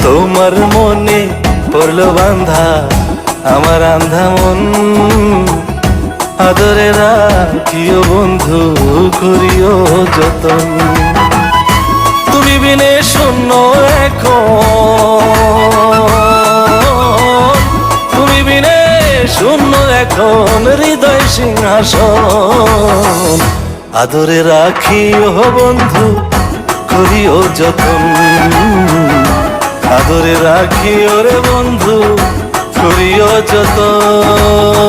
তোমার মনে পড়লো বান্ধা আমার আন্ধা মন, আদরে রাখিও বন্ধু করিও যতন। তুমি বিনে শূন্য এখন, তুমি বিনে শূন্য এখন হৃদয় সিংহাসন, আদরে রাখিও বন্ধু করিও যতন, আদরে রাখিও রে বন্ধু করিও যতন।